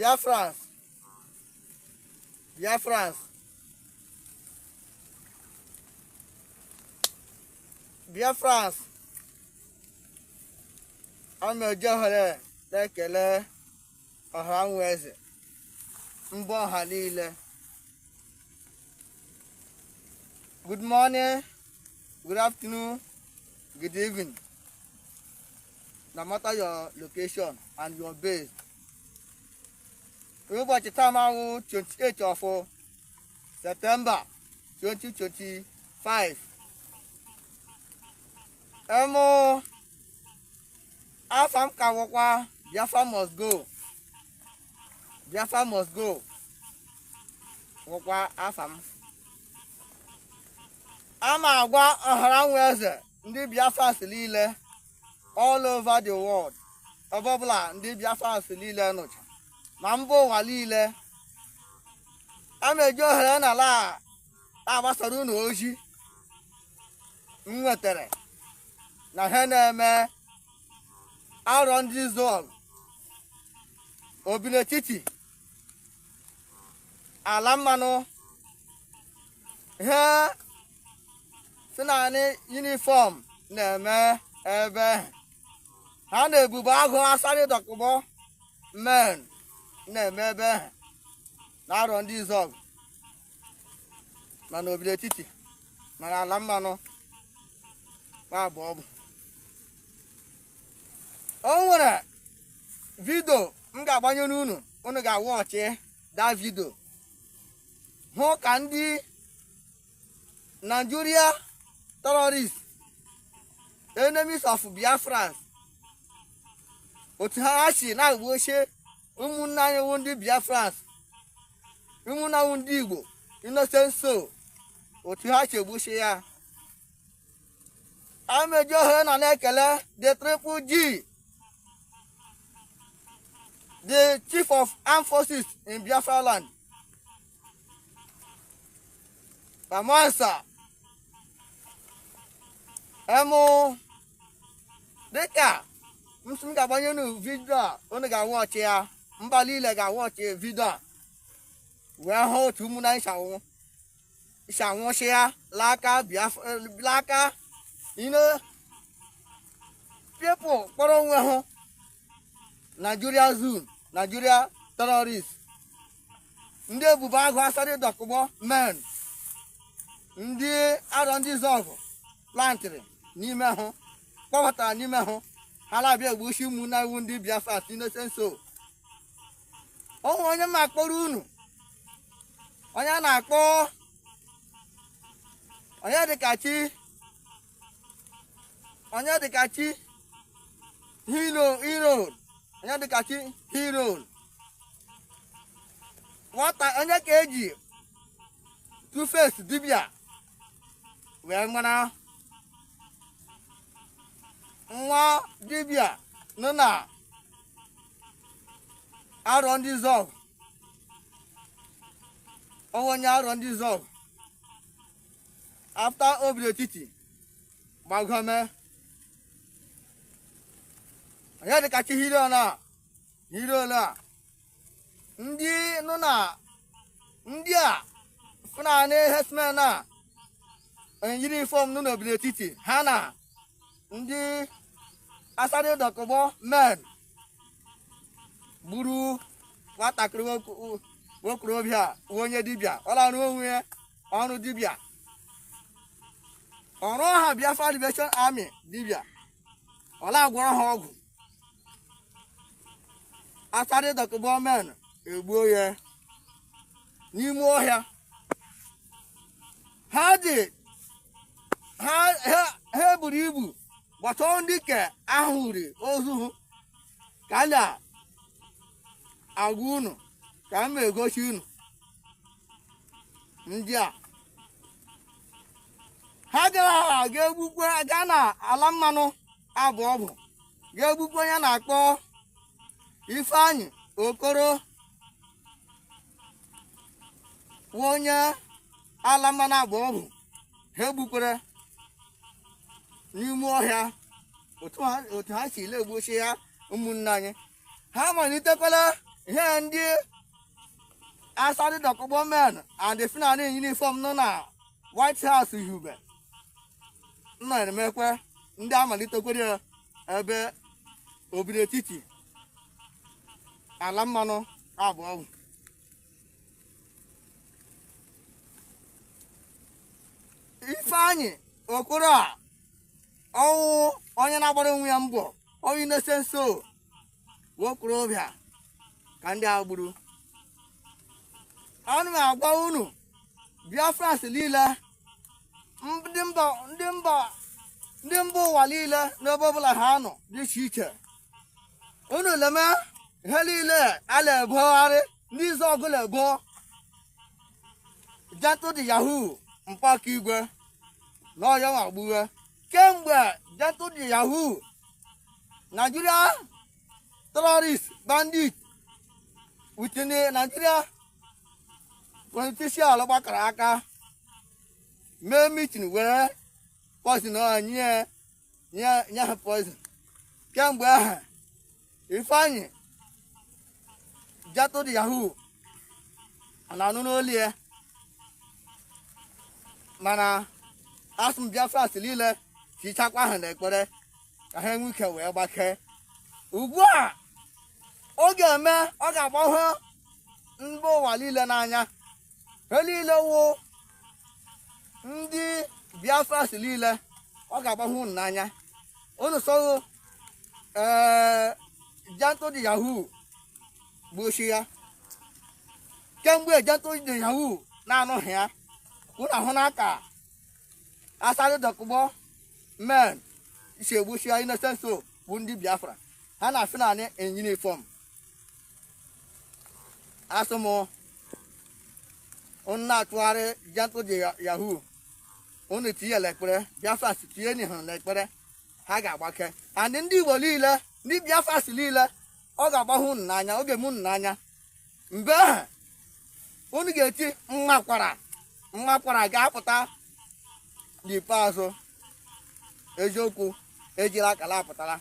Biafrans, I'm a johere, like a le, a hangweze, Mbo Halile. Good morning, good afternoon, good evening. No matter your location and your base. We watch the time 28th of September 2025. Afam Kawakwa, Biafra must go. Biafra must go. Wakwa Afam. Ama agwa Aharanweze, ndị Biafra silile all over the world. Ọbọbụla ndị Biafra silile nụcha. Ma mba ụwa niile. Ama eji ohere n'ala agbasara unu ozi. M nwetere na ha na-eme arọ ndị zọl obiletiti ala mmanụ ha si naanị uniform na-eme ebe ha na-ebubo agụ Asari Dokubo men na-eme ebe na arọ ndị zọl mana obiletiti mana ala mmanụ ma abụ ọ bụ o nwere vidio m ga-agbanye n'unu unu ga-awọchị da vidio hụ ka ndị Nigeria terrorists enemies of Biafrans otu ha si na-agba ochie ụmụnne anyị wụ ndị Biafrans ụmụnne anyị ndị Igbo innocent soul otu ha si egbuchi ya ameji ohere na-ekele the Triple G, the Chief of Armed Forces in Biafraland, Bamansa, dịka m ga-agbanye unu vidio a unu ga-awọchị ya mba niile ga-awọchị vidio a wee hụ otu ụmụnna isi anwụchi ya laka people kpọrọ onwe hụ Nigeria Zoo, Nigeria terrorists, ndị ebubo agụ Asari Dokubo men, ndị arọ ndị zọgụ plantịrị n'ime hụ kpọbatara n'ime hụ ha na-abịa egbuchi ụmụnne iwu ndị Biafra innocent soul. Ọnwụ onye ma akpọrọ unu onye a na-akpọ onye dịkachi hero nwata onye ka eji Two-Face dibịa wee mara nwa dibịa nọ na arọ ndị zọg onye arọ ndị zọg after obiletiti gbagome onye dịkachi hero na ndị nọ na ndị a fụnanị herdsmen a uniform nọ n'obiletiti ha na ndị Asari Dokubo men gburu nwatakịrị nwokorobịa onye dibịa ọ na-arụ onwe ya ọrụ dibịa ọrụ ha Biafra Liberation Army dibịa ọ na-agwọrọ ha ọgwụ Asari Dokubo men egbuo ya n'ime ọhịa ha buru ibu gbachọọ ndị ke ahụri ozu ka a na-agwa unu ka m egosi unu ndị a ha gara ga-egbukwe gaa na ala mmanụ abụọ ga-egbukwe onye na-akpọ Ifeanyị Okoro onye ala mmanụ abụọ ha egbukwere n'ime ọhịa otu ha si egbochi ya ụmụnne anyị ha malitekwala ihe ndị Asari Dokubo men and the Fulani uniform nọ na White House Ihube nọ emekwe ndị amalitekwere ebe obodo etiti ala mmanụ abụọ Ifeanyị Okoro a ọwụ onye na-agbara onwe ya mbọ onye na-ese nso okorobịa ka ndị a gburu. Ana m agwa unu Biafrans niile ndị mba ụwa niile n'ebe ọbụla ha nọ dị iche iche, unu leme ihe niile a na-ebogharị ndị izu ọgụla ebo jatụ dị yahoo mpaka igwe na ọya magbuwe kemgbe jatụ dị yahoo Nigeria terrorist bandit within Nigeria politician gbakọrọ aka mee meeting were poison nye ha poison kemgbe ahụ Ifeanyị jatụ dị yahoo na-anụ n'olu ya mana asụm Biafra niile tichakwa ahụ na ekpere ka ha enwe ike wee gbakee. Ugbu a ọ ga-eme ọ ga-agbahụ mba ụwa niile n'anya, ha niile wụ ndị Biafra niile ọ ga-agbahụ unu n'anya. Unu sọghụ jantụ dị yahoo gbochi ya kemgbe jantụ dị yahoo na-anụghị ya. Unu ahụ n'aka Asari Dokubo men si egbochi ya innocent soul bụ ndị Biafra ha na Fulani in uniform. Asụmụ unu na-atụgharị jantụ dị yahoo unu tinye lekpere Biafra tinye n'ihu lekpere ha ga-agbake and ndị Igbo niile ndị Biafra niile ọ ga-agbahụ unu n'anya, ọ ga-eme unu n'anya. Mgbe ahụ unu ga-eti mmakwara ga-apụta n'ikpeazụ eziokwu ejiri akala apụtara.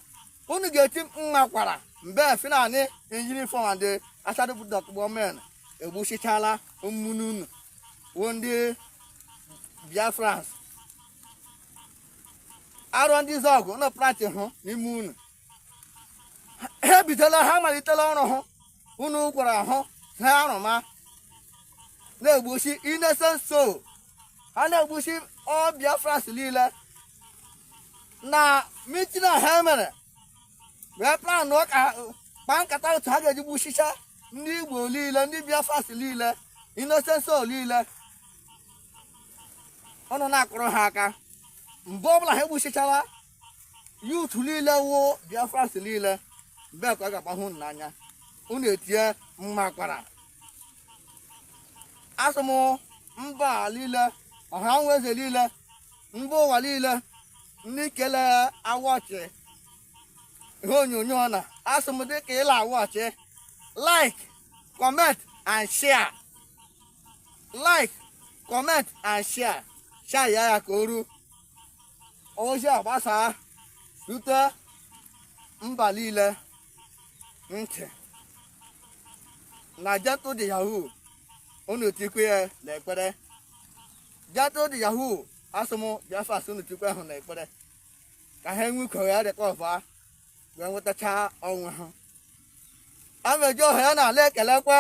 Unu ga-eti mmakwara mgbe Fulani in uniform and Asari Dokubo men egbuchichala ụmụnne unu wụ ndị Biafrans. Arụ ndị zọgụ unu prati hụ n'ime unu ha bidola ha malitela ọrụ hụ unu gwara hụ ha arụma na-egbuchi innocent soul ha na-egbuchi ọ Biafrans niile na mitin ha mere wee plan ka kpaa nkata otu ha ga-eji gbuchicha ndị Igbo niile ndị Biafrans niile innocent soul niile. Ọnụ na-akụrụ ha aka mgbe ọbụla ha egbuchichara youth niile wụ Biafrans niile mgbe ka ọ ga-agbahụ n'anya. Unu etinye mmakwara asụmụ mba niile ọha nweze niile mba ụwa niile ndị kele awọchị ihe onyonyo na asụmụ dịka ịla awọchị like comment and share like comment and share ya ka oru ozi agbasa rute mba niile ntị na jantụ dị yahoo unu tikwe ya n'ekpere. Jantụ dị yahoo asụmụ Biafra unu tikwe ahụ n'ekpere ka ha enwe iko ya rekọva wee nwetacha onwe ha. Ameji ọha ya na-ala ekelekwa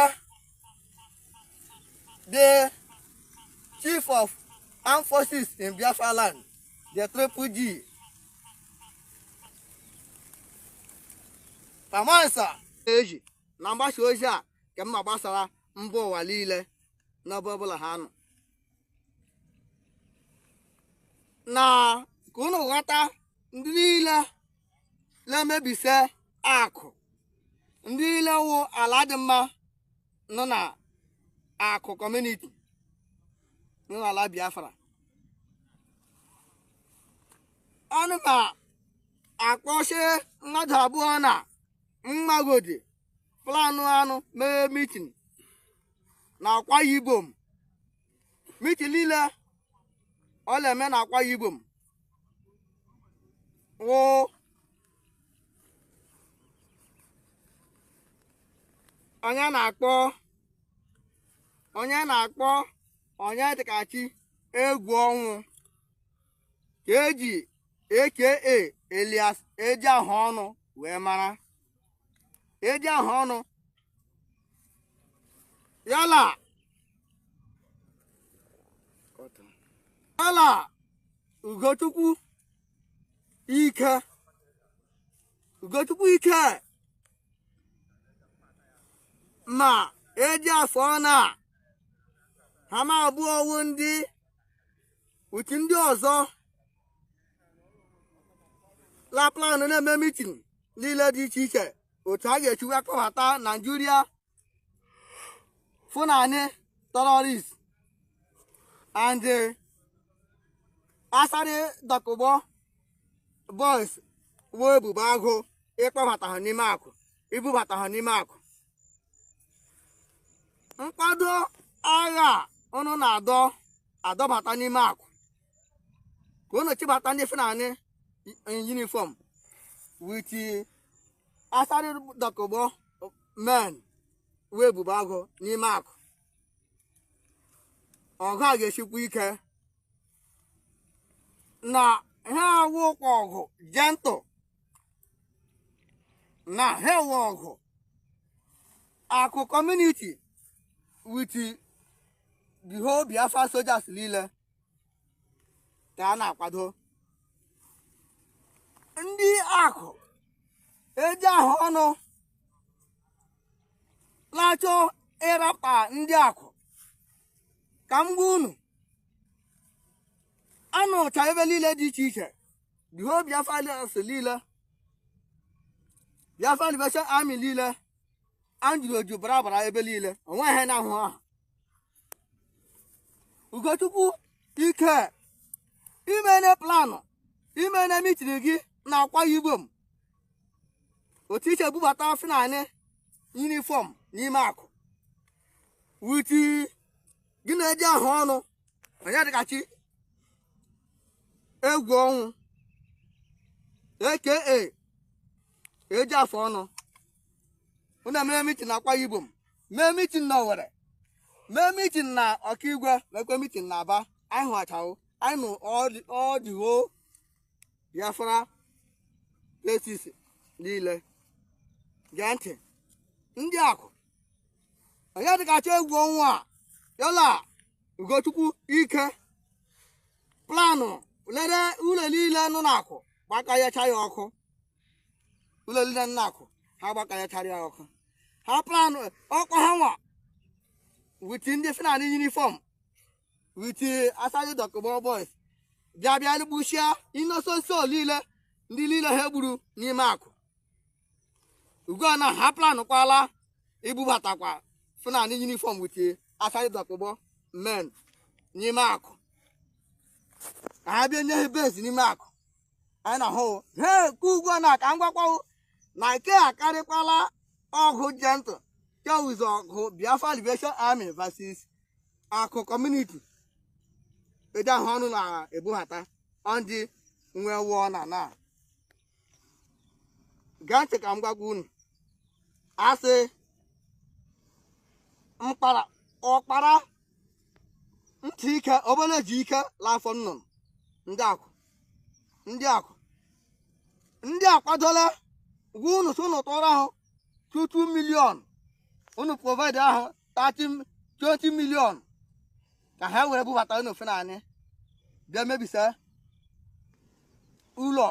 the Chief of Armed Forces in Biafraland, the Triple G Pamansa eji na mgbasa ozi a ka mma gbasara mba ụwa niile n'ebe ọbụla ha nọ na ka unu ghọta ndị niile na-emebise akụ ndị niile wụ ala dị mma nọ na akụ kọmuniti nọ n'ala Biafra. Ọnụ ma akpọchi mmadụ abụọ na mmagodi planụ anụ mee mitin na Akwa Ibom. Mitin niile ọ na-eme na Akwa Ibom wụ onye na-akpọ onye dịkachi egwu ọnwụ ka eji aka Elias eji ahụ ọnụ wee mara. Eji ahụ ọnụ yala Ugochukwu ike ma eji afọ ọnụ a ha ma abụọ ọwụ ndị uchi ndị ọzọ la plan na-eme mitin niile dị iche iche otu a ga-echi wee kpọbata Nigeria Fulani terrorists and Asari Dokubo boys wee ebubo agụ ịkpọbata ha n'ime akụ ibubata ha n'ime akụ. Nkwado agha unu na-adọbata n'ime akụ ka unu chibata ndị Fulani in uniform with Asari Dokubo men wee ebubo agụ n'ime akụ. Ọgụ a ga-esikwa ike na ha awụkwa ọgụ gentle na ha ewe ọgụ akụ community with the whole Biafra soldiers niile ka a na-akwado. Ndị akụ eji ahụ ọnụ na-achọ ịrapta ndị akụ ka m gwa unu anụcha ebe niile dị iche iche the whole Biafra niile Biafra Liberation Army niile anjụrụ oju bara ebe niile onwe ihe na-ahụ ahụ. Ugochukwu ike imene planụ imene mitin gị na Akwa Ibom otu iche bubata Fulani uniform n'ime akụ witi gị na-eji ahụ ọnụ onye dịkachi egwu ọnwụ aka eji afọ ọnụ unu mere mitin na Akwa Ibom mee mitin na Owerri mee mitin na Ọkigwe mekwe mitin na Aba. Anyị hụchawo anyị nụ ọdịwo Biafra places niile. Gee ntị ndị akụ onye dịkacha egwu ọnwụ a yala Ugochukwu ike planụ lere ụlọ niile nọ n'akụ gbakanyecha ya ọkụ. Ụlọ niile nọ n'akụ ha gbakanyechara ya ọkụ. Ha planụ ọkụ ha nwa with ndị Fulani uniform with Asari Dokubo boys bịa gbuchia inososo niile ndị niile ha gburu n'ime akụ. Ugbu a na ha planụ kwala ibubatakwa Fulani uniform with Asari Dokubo men n'ime akụ ka ha bịa nye ha base n'ime akụ. Anyị na-ahụ he ka ugbu a na ka m gwakwawo na nke a karịkwala ọgụ gentle kewuz ọgụ Biafra Liberation Army versus akụ community eji ahụ ọnụ na-ebughata ndị nwe wụọ na gaa ntị ka m gwagwa unu asị ọkpara ntị ike obere ji ike lafọ nnụnụ. ndị akwadola gwa unu so unu tụrụ ahụ 2 million unu provide ahụ 20 million ka ha were bubata unu Fulani bịa mebisa ụlọ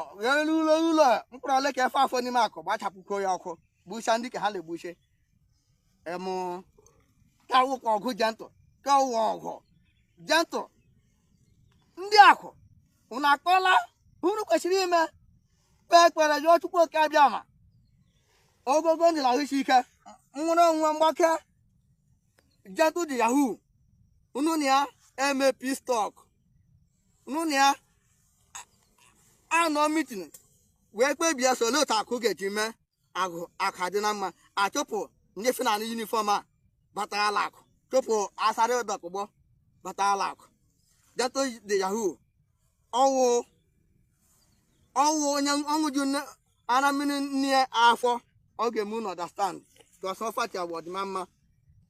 mkpụrụ ole ka efe afọ n'ime akụ gbachapụko ya ọkụ gbucha ndị ka ha na-egbuche ka wụkwa ọgụ gentle ka ụwa ọgụ gentle. Ndị akụ unu akpọla unu kwesịrị ime kpee ekpere jụọ Chukwu oke abịa ma ogogo ndị na-ahụsi ike nwụrụ onwe mgbake gentle dị yahoo unu na ya eme peace talk unu na ya anọ mitin wee kpebie so otu akụ ga-eji mee akụ adị na mma achụpụ ndị Fulani uniform a batala akụ chụpụ Asari Dokubo batala akụ gentle dị yahoo ọnwụ onye ọnwụ ju ana mmiri nne afọ ọ ga-eme unu understand because ọfati award mama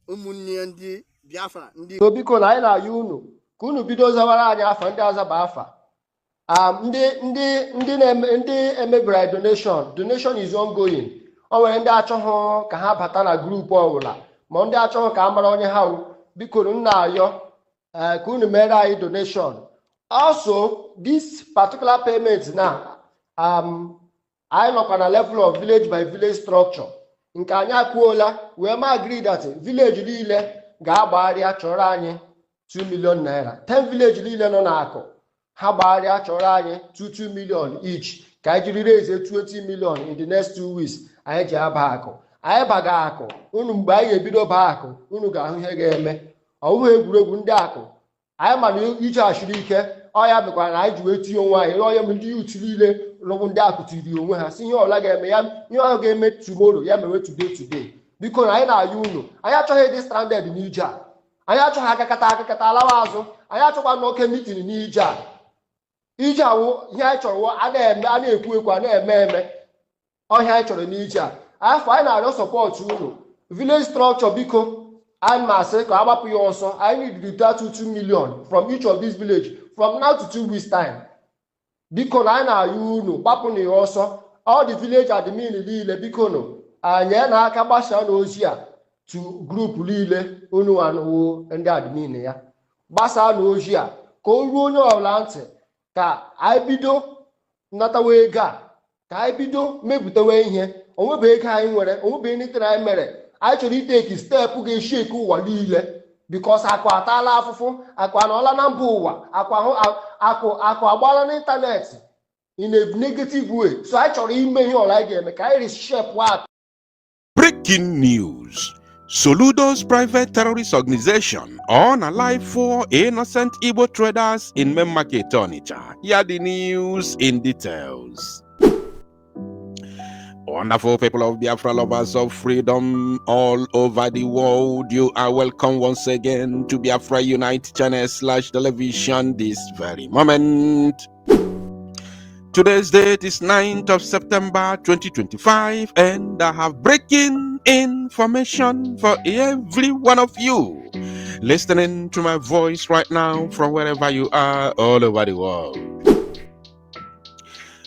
ụmụnne ndị Biafra ndị so biko na anyị na-ayọ unu ka unu bido zawara anyị afa ndị azaba afa ndị emebiri donation is ongoing. O nwere ndị achọghị ka ha bata na grupu ọbụla ma ndị achọghị ka a mara onye ha biko nna ayọ ka unu mere anyị donation. Also this particular payment na anyị nọkwa na level of village by village structure nke anyị akwuola wee ma agree that village niile ga-agbagharịa chọrọ anyị 2 million naira. 10 village niile nọ n'akụ ha gbagharịa chọrọ anyị 2 million each ka anyị jiri raise 20 million in the next 2 weeks. Anyị ji aba akụ, anyị baga akụ unu mgbe anyị ebido baa akụ unu ga-ahụ ihe ga-eme. Ọwụghị egwuregwu ndị akụ anyị ma na ije ashiri ike ọya mekwara na anyị ji wee tinye onwe anyị onye m ndị yutu niile rụbụ ndị akụ tiri onwe ha si ihe ọbụla ga-eme ya ihe ahụ ga-eme tomorrow ya mewe today. Biko na anyị na-ayọ unu anyị achọghị ịdị stranded n'ije a, anyị achọghị akakata alawa azụ, anyị achọkwa n'oke mitin n'ije a. Ije awụ ihe anyị chọrọ a na-ekwu a na-eme ọhịa anyị chọrọ n'ije a. Afọ anyị na-arịọ sọpọtụ unu village structure biko anyị na-asị ka agbapụ ya ọsọ. Anyị need to 2 million from each of these village from now to 2 weeks time. Biko na anyị na-ayọ unu gbapụ na ya ọsọ. All the village admin niile biko nụ anyị na-aka gbasaa n'ozi a to group niile unu anụwo ndị admin ya gbasaa n'ozi a ka o ruo onye ọbụla ntị ka anyị bido natawa ego a ka anyị bido mepụtawa ihe. Onwebe ego anyị nwere, onwebe nitere anyị mere. Anyị chọrọ iteki steepụ ga-eshi eke ụwa niile bikos akụ ataala afụfụ, akụ anọọla na mba ụwa, akụ agbala n'ịntanetị in a negative way. So anyị chọrọ ime ihe ọla anyị ga-eme ka anyị reshape akụ. Breaking news. Soludo's private terrorist organization on alive 4 innocent Igbo traders in main market Onitsha. Here are the news in details. Wonderful people of Biafra, lovers of freedom all over the world, you are welcome once again to Biafra Unite channel /television this very moment. Today's date is 9th of September 2025 and I have breaking information for every one of you listening to my voice right now from wherever you are all over the world.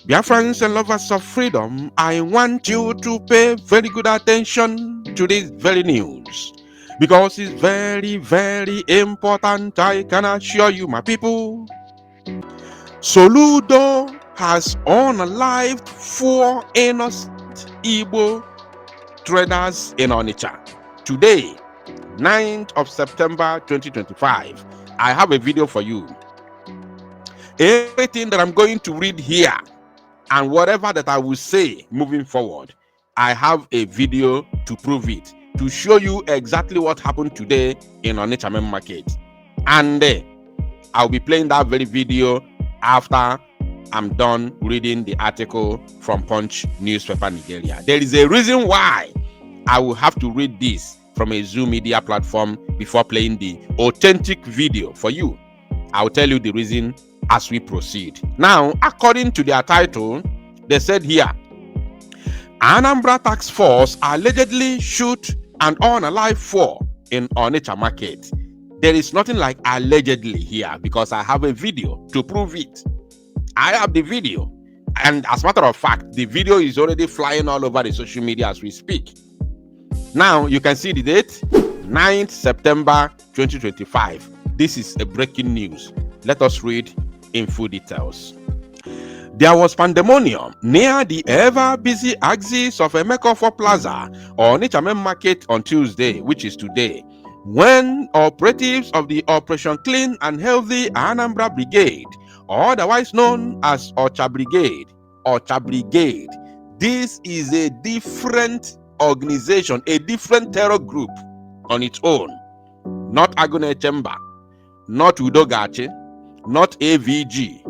Biafrans and lovers of freedom, I want you to pay very good attention to this very news because it's very, very important. I can assure you, my people. Soludo has unalived 4 innocent Igbo traders in Onitsha. Today, 9th of September 2025, I have a video for you. Everything that I'm going to read here and whatever that I will say moving forward, I have a video to prove it, to show you exactly what happened today in Onitsha main market. And I'll be playing that very video after I'm done reading the article from Punch newspaper Nigeria. There is a reason why I will have to read this from a Zoom media platform before playing the authentic video for you. I'll tell you the reason as we proceed. Now, according to their title, they said here, Anambra Task Force allegedly shoot an unalive 4 in Onitsha market. There is nothing like allegedly here because I have a video to prove it. I have the video. And as a matter of fact, the video is already flying all over the social media as we speak. Now, you can see the date, 9th September 2025. This is a breaking news. Let us read in full details. There was pandemonium near the ever-busy axis of Emekofo Plaza or Onitsha main market on Tuesday, which is today, when operatives of the Operation Clean and Healthy Anambra Brigade, otherwise known as Ocha Brigade, this is a different organization, a different terror group on its own, not Agone Chamber, not Udogache, not AVG,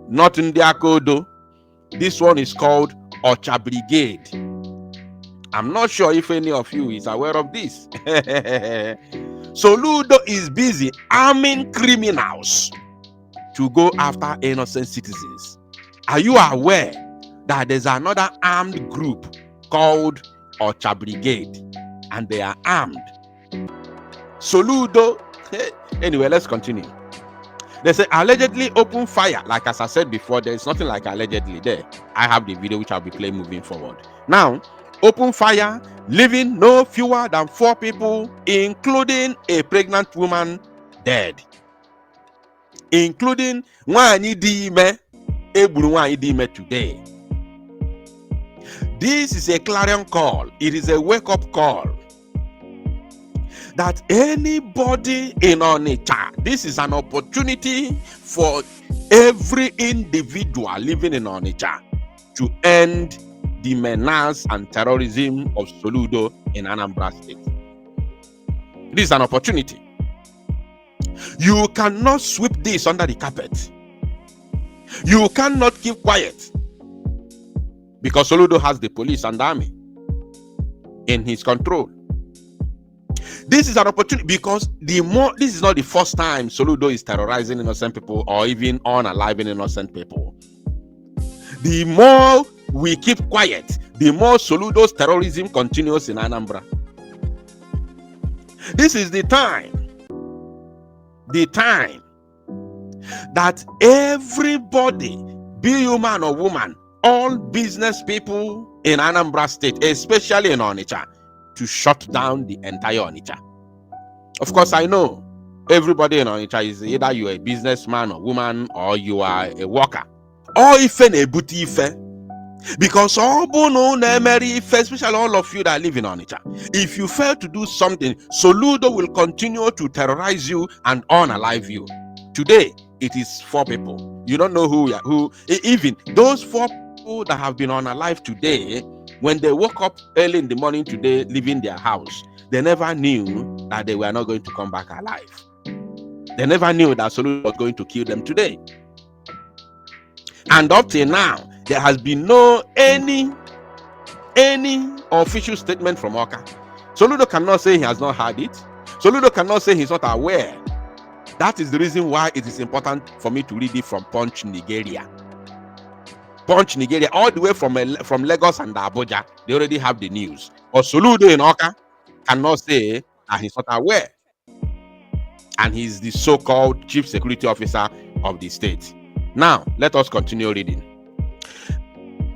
not Ndiakodo. This one is called Ocha Brigade. I'm not sure if any of you is aware of this. Soludo is busy arming criminals to go after innocent citizens. Are you aware that there's another armed group called Ocha Brigade? and they are armed. Soludo, anyway, let's continue. They say allegedly open fire. Like as I said before, there is nothing like allegedly there. I have the video which I'll be playing moving forward. Now, open fire, leaving no fewer than 4 people, including a pregnant woman, dead. Including Nwanyi Dime, Eburu Nwanyi Dime today. This is a clarion call. It is a wake-up call that anybody in Onitsha, this is an opportunity for every individual living in Onitsha to end the menace and terrorism of Soludo in Anambra State. This is an opportunity. You cannot sweep this under the carpet. You cannot keep quiet, because Soludo has the police and the army in his control. This is an opportunity, because this is not the first time Soludo is terrorizing innocent people or even unaliving innocent people. The more we keep quiet, the more Soludo's terrorism continues in Anambra. This is the time that everybody, be you man or woman, all business people in Anambra State, especially in Onitsha, to shut down the entire Onitsha. Of course, I know everybody in Onitsha is either you are a businessman or woman, or you are a worker, or even a booty ife. Because all especially all of you that live in Onitsha, if you fail to do something, Soludo will continue to terrorize you and unalive you. Today, it is 4 people. You don't know who. Even those 4 people that have been unalive today, when they woke up early in the morning today, leaving their house, they never knew that they were not going to come back alive. They never knew that Soludo was going to kill them today. And up till now, there has been no any official statement from Oka. Soludo cannot say he has not heard it. Soludo cannot say he's not aware. That is the reason why it is important for me to read it from Punch Nigeria. Punch Nigeria, all the way from Lagos and Abuja, they already have the news. Or Soludo in Oka cannot say that he's not aware. And he's the so-called chief security officer of the state. Now, let us continue reading.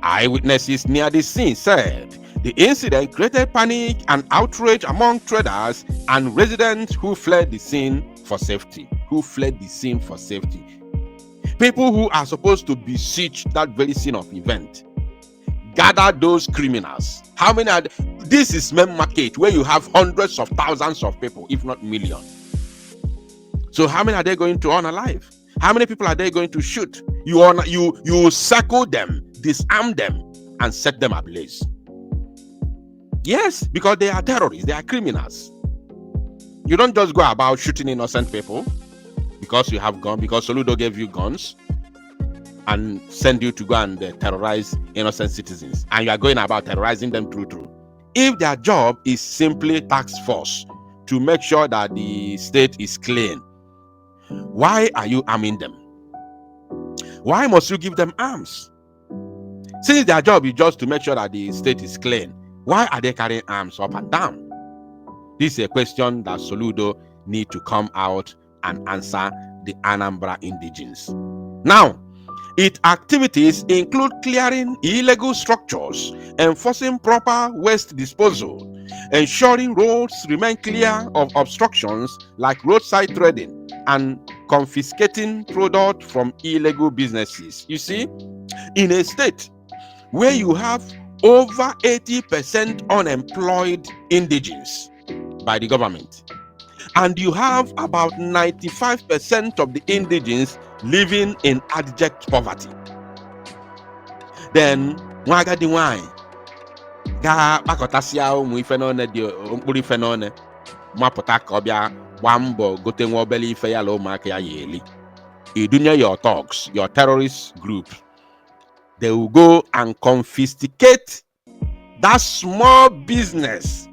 Eyewitnesses near the scene said the incident created panic and outrage among traders and residents who fled the scene for safety. People who are supposed to besiege that very scene of event gathered those criminals. How many are there? This is main market where you have hundreds of thousands of people, if not millions. So how many are they going to unalive? How many people are they going to shoot? You circle them, disarm them, and set them ablaze. Yes, because they are terrorists, they are criminals. You don't just go about shooting innocent people because you have guns, because Soludo gave you guns and send you to go and terrorize innocent citizens, and you are going about terrorizing them through. If their job is simply task force to make sure that the state is clean, why are you arming them? Why must you give them arms? Since their job is just to make sure that the state is clean, why are they carrying arms up and down? This is a question that Soludo need to come out and answer the Anambra indigenes. Now, its activities include clearing illegal structures, enforcing proper waste disposal, ensuring roads remain clear of obstructions like roadside trading, and confiscating product from illegal businesses. You see, in a state where you have over 80% unemployed indigenes by the government, and you have about 95% of the indigenes living in abject poverty, then nwagadi nwanyị ga kpakọtasịa ụmụ ife n'one dị mkpụrụ ife n'one mapụta ka ọ bịa gbaa mbọ gote nwa obele ife ya la ụmụaka ya eli. Idunye your thugs, your terrorist group, they will go and confiscate that small business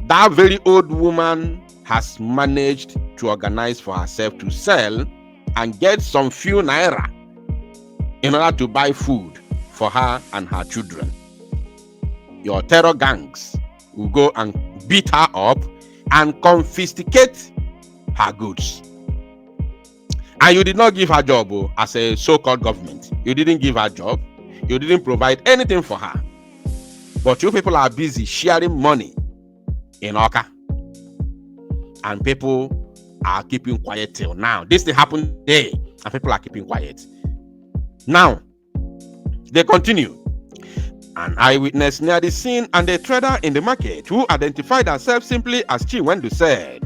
that very old woman has managed to organize for herself to sell and get some few naira in order to buy food for her and her children. Your terror gangs will go and beat her up, and confiscate her goods. And you did not give her job as a so-called government. You didn't give her job. You didn't provide anything for her. But you people are busy sharing money in Oka. And people are keeping quiet till now. This thing happened today, and people are keeping quiet. Now, they continue. An eyewitness near the scene and a trader in the market who identified herself simply as Chinwendu said,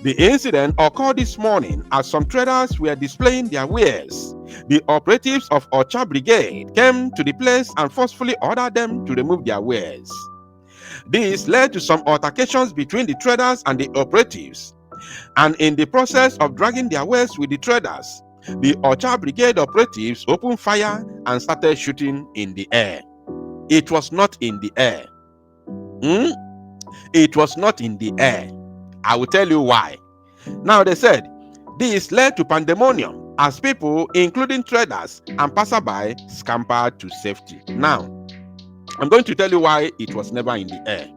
the incident occurred this morning as some traders were displaying their wares. The operatives of Ocha Brigade came to the place and forcefully ordered them to remove their wares. This led to some altercations between the traders and the operatives. And in the process of dragging their wares with the traders, the Ocha Brigade operatives opened fire and started shooting in the air. It was not in the air. It was not in the air. I will tell you why. Now they said, this led to pandemonium as people, including traders and passerby, scampered to safety. Now, I'm going to tell you why it was never in the air.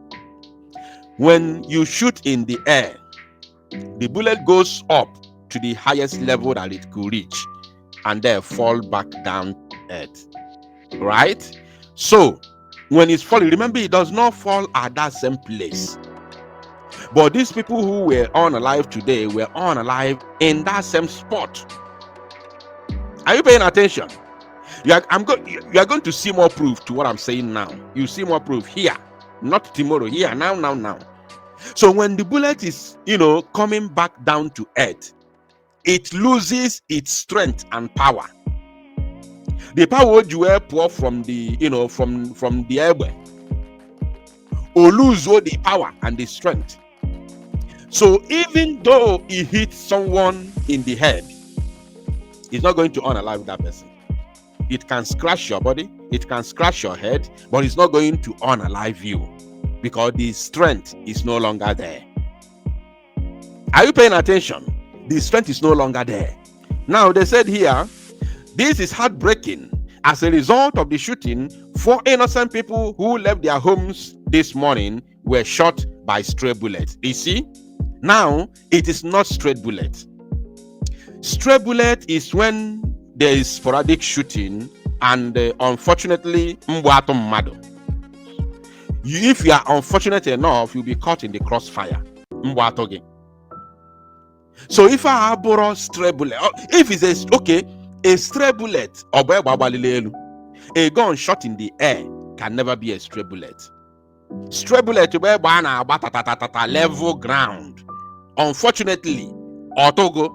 When you shoot in the air, the bullet goes up to the highest level that it could reach and then fall back down to earth. Right? So, when it's falling, remember it does not fall at that same place. But these people who were unalive today were unalive in that same spot. Are you paying attention? You are going to see more proof to what I'm saying now. You see more proof here, not tomorrow. Here, now. So when the bullet is, coming back down to earth, it loses its strength and power. The power you were pour from the, from the air, or lose all the power and the strength. So even though it hits someone in the head, it's not going to unalive that person. It can scratch your body, it can scratch your head, but it's not going to unalive you because the strength is no longer there. Are you paying attention? The strength is no longer there. Now they said here, this is heartbreaking. As a result of the shooting, 4 innocent people who left their homes this morning were shot by stray bullets. You see? Now, it is not straight bullet. Stray bullet is when there is sporadic shooting and unfortunately, if you are unfortunate enough, you'll be caught in the crossfire. So if I have a stray bullet, if it's a stray bullet, a gun shot in the air can never be a stray bullet. Stray bullet level ground. Unfortunately, Otogo,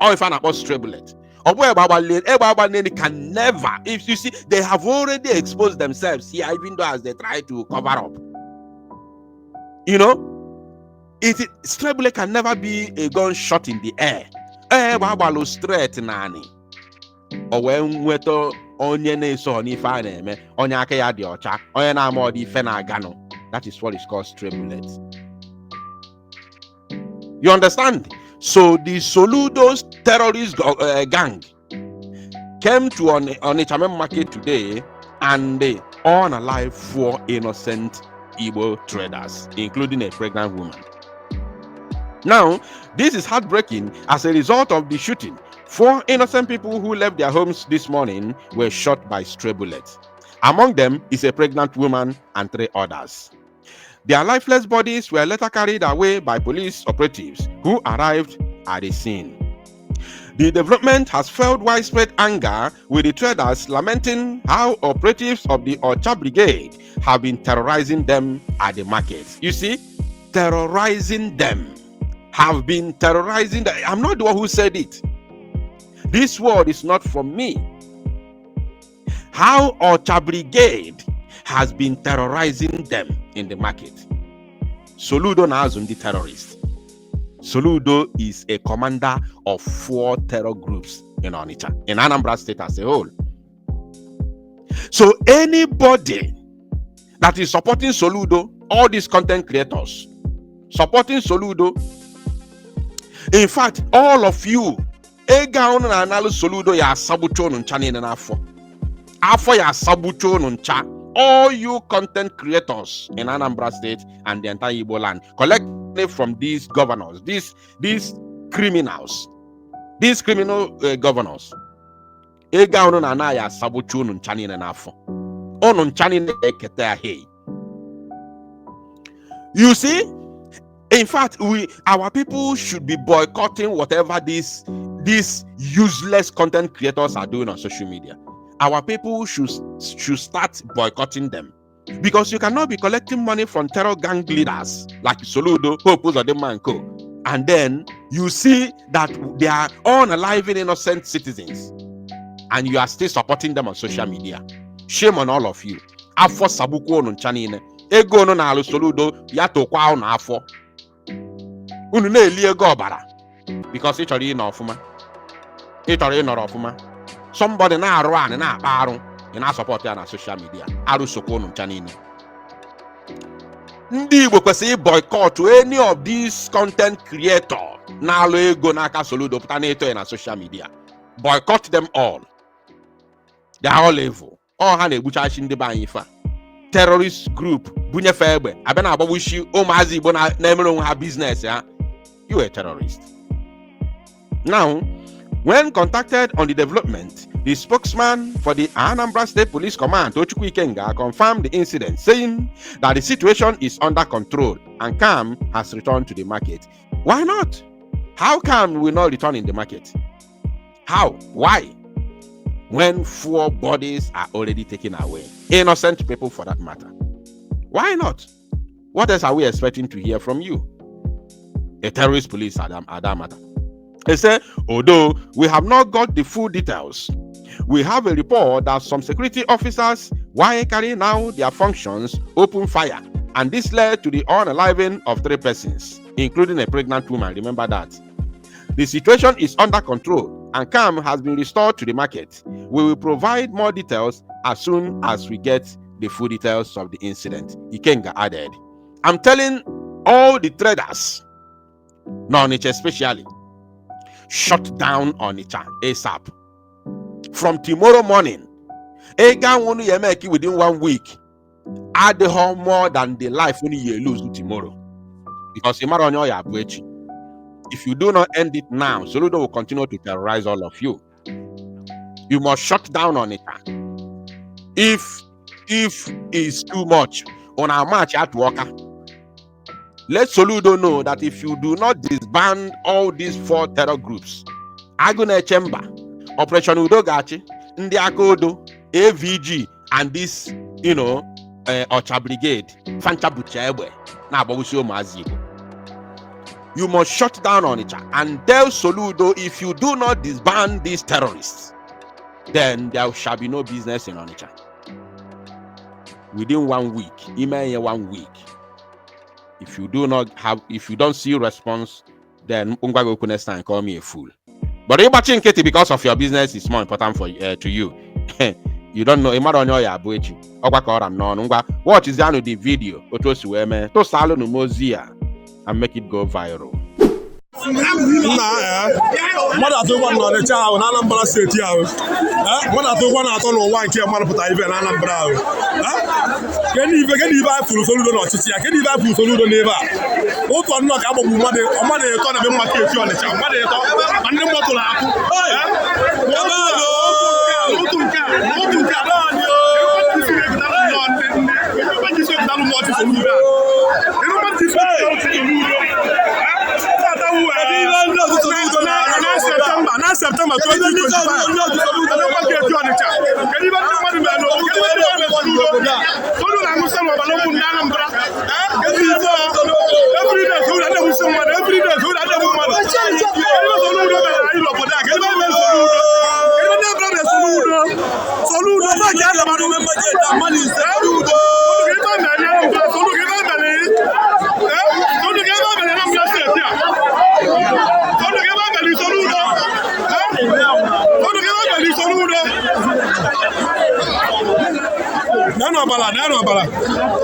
or if I not stray bullet, can never. If you see, they have already exposed themselves here, even though as they try to cover up. Stray bullet can never be a gun shot in the air. Straight nani. Or when weto onye na-eso n'ife a na-eme onye aka ya dị ọcha onye na-ama ọ dị ife na-aganụ. That is what is called stray bullet. You understand? So the Soludo's terrorist gang came to Onitsha market today and they unalive 4 innocent Igbo traders, including a pregnant woman. Now, this is heartbreaking. As a result of the shooting, 4 innocent people who left their homes this morning were shot by stray bullets. Among them is a pregnant woman and 3 others. Their lifeless bodies were later carried away by police operatives who arrived at the scene. The development has fueled widespread anger, with the traders lamenting how operatives of the Ocha Brigade have been terrorizing them at the market. You see, terrorizing them. Have been terrorizing them. I'm not the one who said it. This word is not from me. How Ocha Brigade has been terrorizing them in the market. Soludo Nazum, the terrorist. Soludo is a commander of 4 terror groups in Onitsha, in Anambra State as a whole. So anybody that is supporting Soludo, all these content creators supporting Soludo, in fact, all of you, Egaon and Analu Soludo ya sabucho nuncha ni afo. Afo ya sabucho nuncha. all you content creators in Anambra State and the entire Igbo land, collect money from these governors, these criminals, these criminal governors. Ega unu na na ya sabochu unu nchani na n'afọ. Unu nchani na ekete ahe. You see, in fact, our people should be boycotting whatever these useless content creators are doing on social media. Our people should start boycotting them, because you cannot be collecting money from terror gang leaders like Soludo, Hope Uzodimma and Co. And then you see that they are unaliving innocent citizens, and you are still supporting them on social media. Shame on all of you. Afọ sabuku onu nchanine. Ego no na alu Soludo ya tokwa unu afọ. Unu na-eli ego ọbara because ị chọrọ ịnọ ọfụma. Ị chọrọ ịnọrọ ọfụma. Somebody na-arụ anị na-akpa arụ, ị na-asọpọt ya na social media. Arụ sokwa unu nchanine. Ndị Igbo kwesịrị boycott any of these content creators na-alụ ego n'aka Soludo pụta na-eto ya na social media. Boycott them all. They are all evil. All ha na-egbuchachi ndị be anyị fa. Terrorist group bunyefe egbe abịa na-agbagbuchi ụmụazị Igbo na-emere onwe ha business ya. You a terrorist. Now, when contacted on the development, the spokesman for the Anambra State Police Command, Tochukwu Ikenga, confirmed the incident, saying that the situation is under control and calm has returned to the market. Why not? How come we not return in the market? How? Why? When 4 bodies are already taken away, innocent people for that matter. Why not? What else are we expecting to hear from you? A terrorist police at that matter. They say, although we have not got the full details, we have a report that some security officers, while carrying out their functions, opened fire, and this led to the unaliving of 3 persons, including a pregnant woman. Remember that. The situation is under control and calm has been restored to the market. We will provide more details as soon as we get the full details of the incident. Ikenga added, I'm telling all the traders, non-Onitsha especially, shut down Onitsha ASAP. From tomorrow morning, within 1 week, add more than the life when you lose tomorrow. Because if you do not end it now, Soludo will continue to terrorize all of you. You must shut down on it. If it's too much on our march at Walker, let Soludo know that if you do not disband all these 4 terror groups, Agune Chamber, Operation Udogachi, Ndiakodo, AVG, and this, Ocha Brigade, Fancha Buchebwe, Nabogusio Mazigo. You must shut down on it and tell Soludo, if you do not disband these terrorists, then there shall be no business in Onitsha. Within 1 week, email 1 week. If you don't see response, then Ungwago next time call me a fool. But if watching Katie because of your business is more important to you. You don't know. Watch the video. And make it go viral. Mmadụ atụkwa na Ọnịcha ahụ na Anambra steeti ahụ. Mmadụ atụkwa na-atọ n'ụwa nke mmadụ pụta ibe na Anambra ahụ. Kedu ibe anyị fụrụ Soludo n'ọchịchị ya? Kedu ibe anyị fụrụ Soludo n'ebe a? Otu ọnụnọ ka agbagbu mmadụ ịtọ na ebe mmadụ eti Ọnịcha. Mmadụ ịtọ ma ndị mmadụ na-akụ. Otu nke a naanị September 2020. ọbara na ọbara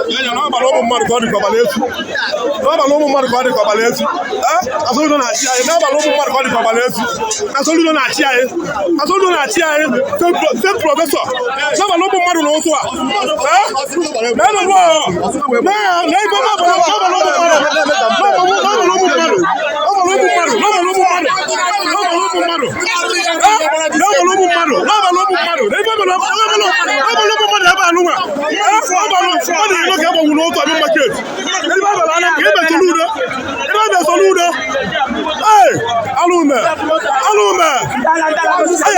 ya na ọbara ụmụ mmadụ ka ọ dị ka ọbara efu n'ọbara ụmụ mmadụ ka ọ dị ka ọbara efu Asoludo na-achị anyị n'ọbara ụmụ mmadụ ka ọ dị ka ọbara efu Asoludo na-achị anyị Asoludo na-achị anyị fake prọfesọ n'ọbara ụmụ mmadụ na ụtụ a Alume, I